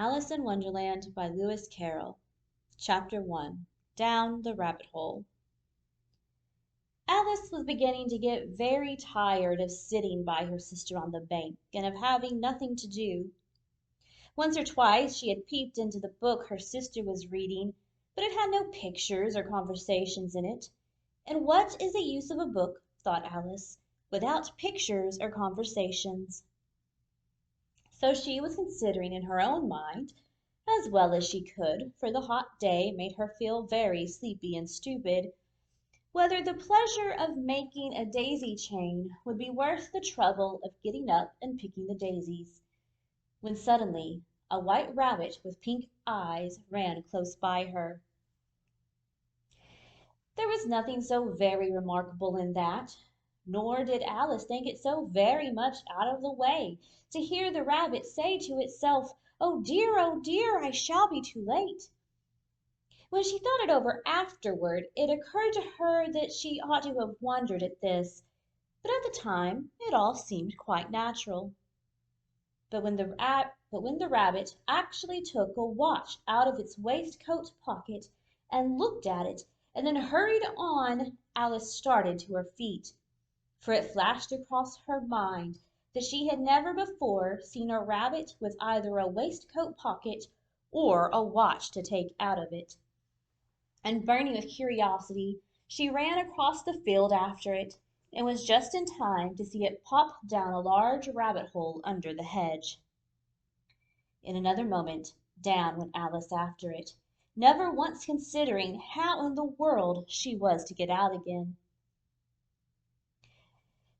Alice in Wonderland by Lewis Carroll. Chapter 1. Down the Rabbit Hole. Alice was beginning to get very tired of sitting by her sister on the bank and of having nothing to do. Once or twice she had peeped into the book her sister was reading, but it had no pictures or conversations in it. And what is the use of a book, thought Alice, without pictures or conversations? So she was considering in her own mind, as well as she could, for the hot day made her feel very sleepy and stupid, whether the pleasure of making a daisy chain would be worth the trouble of getting up and picking the daisies, when suddenly a white rabbit with pink eyes ran close by her. There was nothing so very remarkable in that, nor did Alice think it so very much out of the way to hear the rabbit say to itself, oh dear, I shall be too late." When she thought it over afterward, it occurred to her that she ought to have wondered at this, but at the time it all seemed quite natural. But when the rabbit actually took a watch out of its waistcoat pocket and looked at it, and then hurried on, Alice started to her feet, for it flashed across her mind that she had never before seen a rabbit with either a waistcoat pocket or a watch to take out of it. And burning with curiosity, she ran across the field after it, and was just in time to see it pop down a large rabbit hole under the hedge. In another moment down went Alice after it, never once considering how in the world she was to get out again.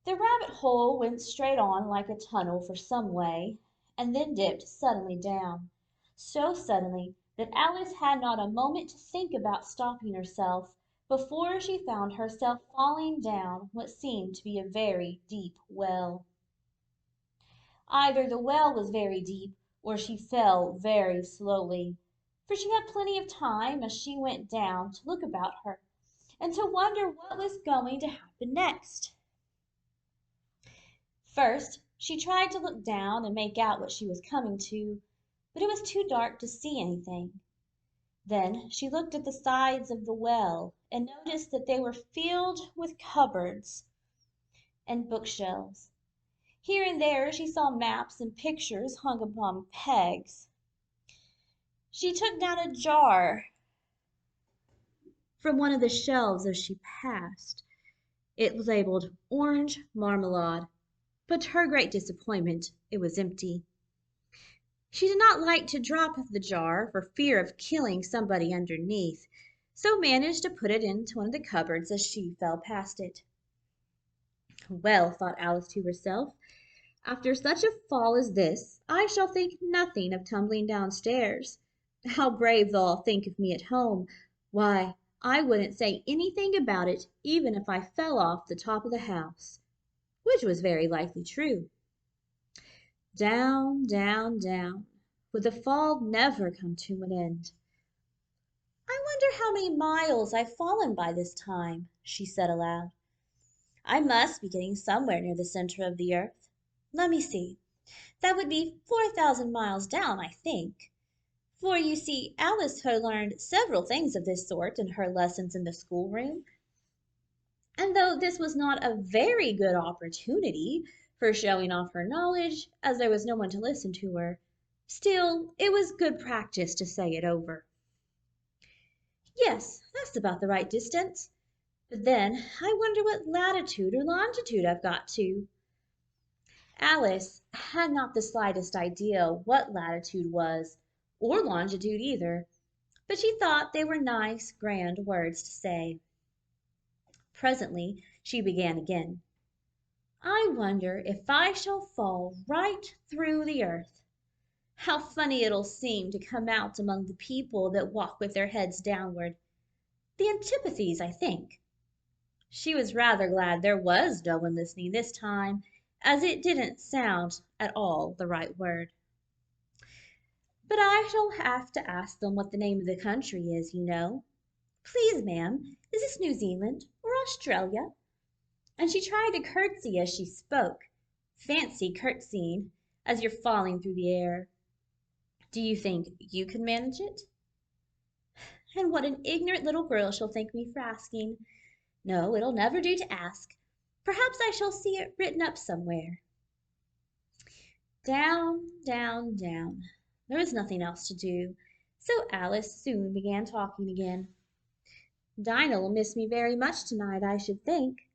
The rabbit hole went straight on like a tunnel for some way, and then dipped suddenly down, so suddenly that Alice had not a moment to think about stopping herself before she found herself falling down what seemed to be a very deep well. Either the well was very deep, or she fell very slowly, for she had plenty of time as she went down to look about her, and to wonder what was going to happen next. First she tried to look down and make out what she was coming to, but it was too dark to see anything. Then she looked at the sides of the well and noticed that they were filled with cupboards and bookshelves. Here and there she saw maps and pictures hung upon pegs. She took down a jar from one of the shelves as she passed. It was labeled orange marmalade, but to her great disappointment it was empty. She did not like to drop the jar for fear of killing somebody underneath, so managed to put it into one of the cupboards as she fell past it. Well, thought Alice to herself, after such a fall as this, I shall think nothing of tumbling downstairs. How brave they'll all think of me at home! Why, I wouldn't say anything about it even if I fell off the top of the house, which was very likely true. Down, down, down, would the fall never come to an end? I wonder how many miles I've fallen by this time, she said aloud. I must be getting somewhere near the center of the earth. Let me see. That would be 4,000 miles down, I think. For you see, Alice had learned several things of this sort in her lessons in the schoolroom. And though this was not a very good opportunity for showing off her knowledge, as there was no one to listen to her, still it was good practice to say it over. Yes, that's about the right distance. But then I wonder what latitude or longitude I've got to. Alice had not the slightest idea what latitude was, or longitude either, but she thought they were nice, grand words to say. Presently she began again. I wonder if I shall fall right through the earth. How funny it'll seem to come out among the people that walk with their heads downward. The antipathies, I think. She was rather glad there was no one listening this time, as it didn't sound at all the right word. But I shall have to ask them what the name of the country is, you know. Please, ma'am, is this New Zealand or Australia? And she tried to curtsy as she spoke. Fancy curtsying as you're falling through the air. Do you think you could manage it? And what an ignorant little girl she'll think me for asking. No, it'll never do to ask. Perhaps I shall see it written up somewhere. Down, down, down. There was nothing else to do, so Alice soon began talking again. Dinah will miss me very much tonight, I should think.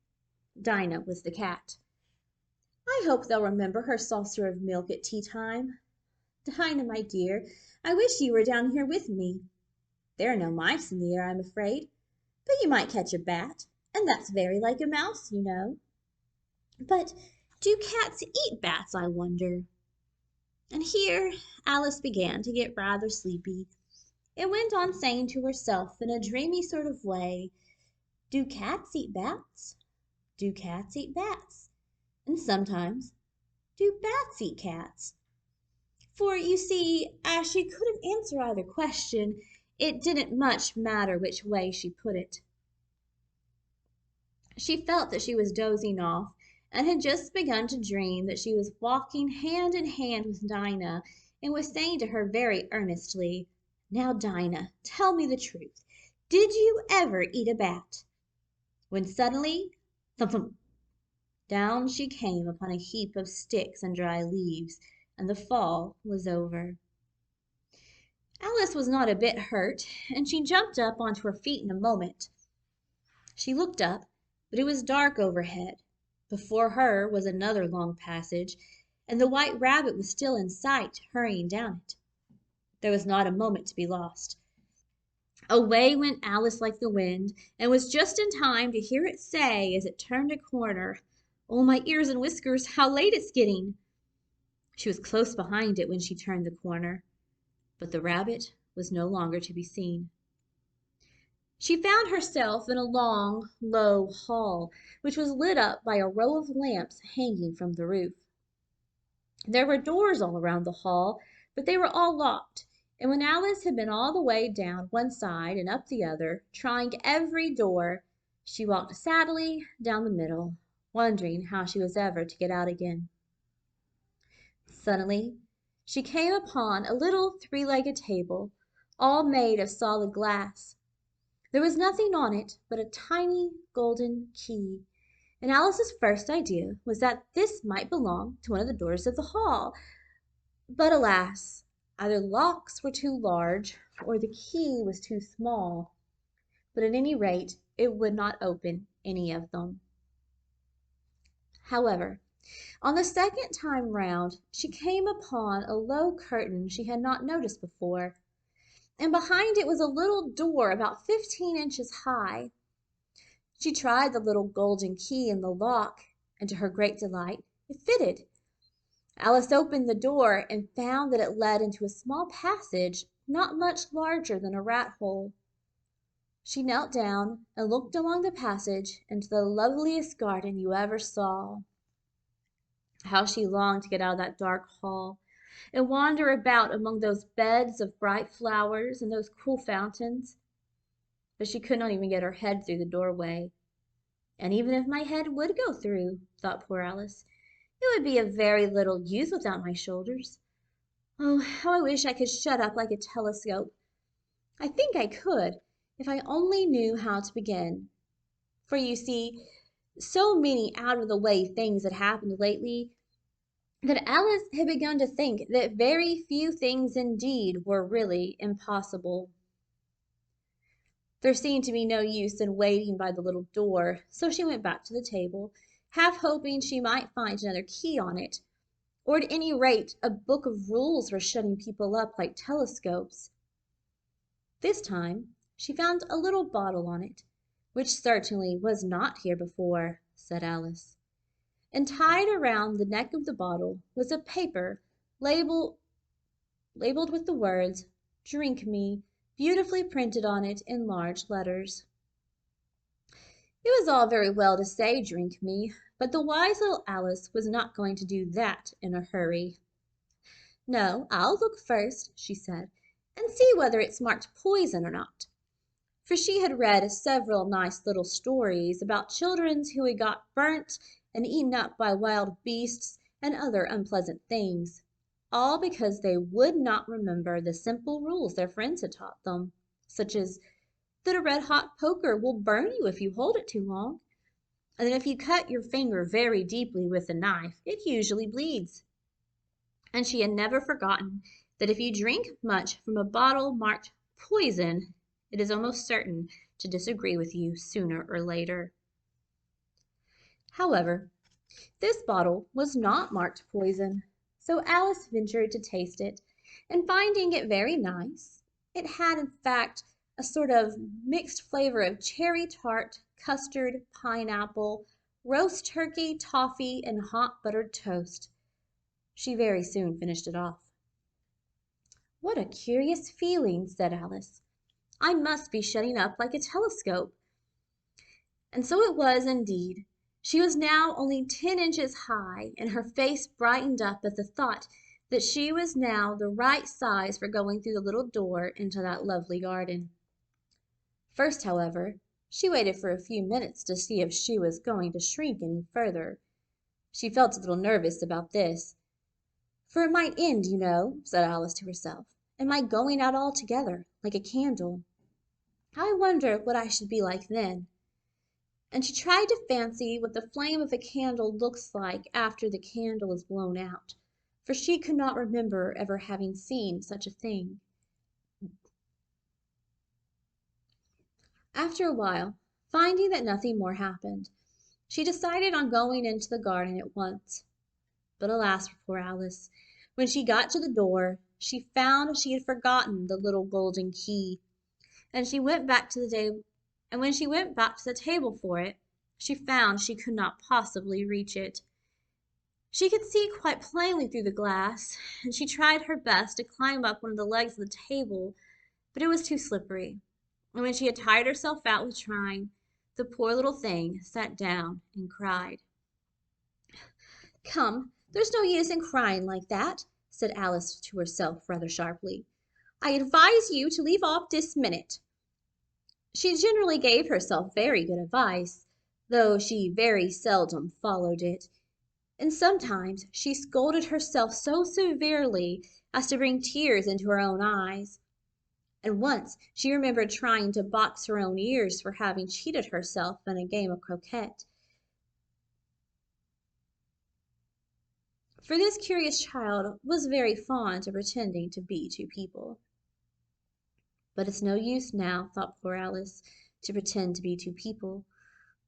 Dinah was the cat. I hope they'll remember her saucer of milk at tea time. Dinah, my dear, I wish you were down here with me. There are no mice in the air, I'm afraid, but you might catch a bat, and that's very like a mouse, you know. But do cats eat bats, I wonder? And here Alice began to get rather sleepy, and went on saying to herself in a dreamy sort of way, do cats eat bats? Do cats eat bats? And sometimes, do bats eat cats? For, you see, as she couldn't answer either question, it didn't much matter which way she put it. She felt that she was dozing off, and had just begun to dream that she was walking hand in hand with Dinah, and was saying to her very earnestly, "Now, Dinah, tell me the truth. Did you ever eat a bat?" When suddenly, thump thump, down she came upon a heap of sticks and dry leaves, and the fall was over. Alice was not a bit hurt, and she jumped up onto her feet in a moment. She looked up, but it was dark overhead. Before her was another long passage, and the white rabbit was still in sight, hurrying down it. There was not a moment to be lost. Away went Alice like the wind, and was just in time to hear it say as it turned a corner, "Oh, my ears and whiskers, how late it's getting!" She was close behind it when she turned the corner, but the rabbit was no longer to be seen. She found herself in a long, low hall, which was lit up by a row of lamps hanging from the roof. There were doors all around the hall, but they were all locked, and when Alice had been all the way down one side and up the other, trying every door, she walked sadly down the middle, wondering how she was ever to get out again. Suddenly she came upon a little three-legged table, all made of solid glass. There was nothing on it but a tiny golden key, and Alice's first idea was that this might belong to one of the doors of the hall. But alas, either the locks were too large or the key was too small, but at any rate it would not open any of them. However, on the second time round she came upon a low curtain she had not noticed before, and behind it was a little door about 15 inches high. She tried the little golden key in the lock, and to her great delight it fitted. Alice opened the door and found that it led into a small passage not much larger than a rat hole. She knelt down and looked along the passage into the loveliest garden you ever saw. How she longed to get out of that dark hall and wander about among those beds of bright flowers and those cool fountains. But she could not even get her head through the doorway. And even if my head would go through, thought poor Alice, it would be of very little use without my shoulders. Oh, how I wish I could shut up like a telescope. I think I could, if I only knew how to begin. For you see, so many out-of-the-way things had happened lately that Alice had begun to think that very few things indeed were really impossible. There seemed to be no use in waiting by the little door, so she went back to the table, half hoping she might find another key on it, or at any rate a book of rules for shutting people up like telescopes. This time she found a little bottle on it, which certainly was not here before, said Alice. And tied around the neck of the bottle was a paper labeled with the words, "Drink me," beautifully printed on it in large letters. It was all very well to say "drink me," but the wise little Alice was not going to do that in a hurry. "No, I'll look first," she said, "and see whether it's marked poison or not." For she had read several nice little stories about children who had got burnt and eaten up by wild beasts and other unpleasant things. all because they would not remember the simple rules their friends had taught them, such as that a red-hot poker will burn you if you hold it too long, and that if you cut your finger very deeply with a knife, it usually bleeds. And she had never forgotten that if you drink much from a bottle marked poison, it is almost certain to disagree with you sooner or later. However, this bottle was not marked poison, so Alice ventured to taste it, and finding it very nice, it had in fact a sort of mixed flavor of cherry tart, custard, pineapple, roast turkey, toffee, and hot buttered toast. She very soon finished it off. "What a curious feeling," said Alice. "I must be shutting up like a telescope." And so it was indeed. She was now only 10 inches high, and her face brightened up at the thought that she was now the right size for going through the little door into that lovely garden. First, however, she waited for a few minutes to see if she was going to shrink any further. She felt a little nervous about this. "For it might end, you know," said Alice to herself, "in my going out altogether, like a candle. I wonder what I should be like then." And she tried to fancy what the flame of a candle looks like after the candle is blown out, for she could not remember ever having seen such a thing. After a while, finding that nothing more happened, she decided on going into the garden at once. But alas for poor Alice! When she got to the door, she found she had forgotten the little golden key, and when she went back to the table for it, she found she could not possibly reach it. She could see quite plainly through the glass, and she tried her best to climb up one of the legs of the table, but it was too slippery, and when she had tired herself out with trying, the poor little thing sat down and cried. "Come, there's no use in crying like that," said Alice to herself rather sharply. "I advise you to leave off this minute." She generally gave herself very good advice, though she very seldom followed it, and sometimes she scolded herself so severely as to bring tears into her own eyes. And once she remembered trying to box her own ears for having cheated herself in a game of croquet. For this curious child was very fond of pretending to be two people. "But it's no use now," thought poor Alice, "to pretend to be two people.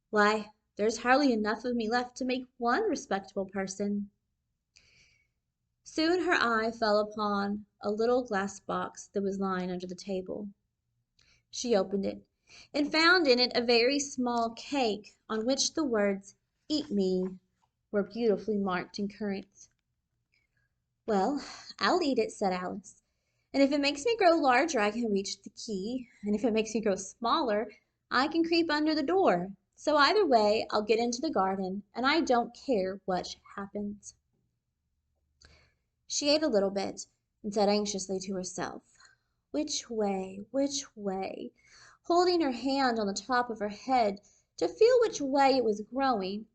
Why, there's hardly enough of me left to make one respectable person." Soon her eye fell upon a little glass box that was lying under the table. She opened it, and found in it a very small cake on which the words "Eat me" were beautifully marked in currants. "Well, I'll eat it," said Alice, "and if it makes me grow larger I can reach the key, and if it makes me grow smaller I can creep under the door. So either way I'll get into the garden, and I don't care what happens." She ate a little bit, and said anxiously to herself, "Which way, which way?" holding her hand on the top of her head to feel which way it was growing,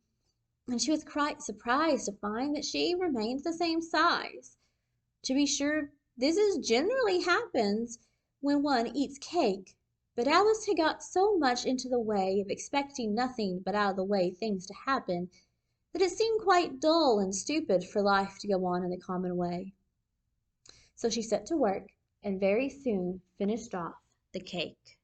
and she was quite surprised to find that she remained the same size. To be sure, this generally happens when one eats cake, but Alice had got so much into the way of expecting nothing but out of the way things to happen, that it seemed quite dull and stupid for life to go on in the common way. So she set to work, and very soon finished off the cake.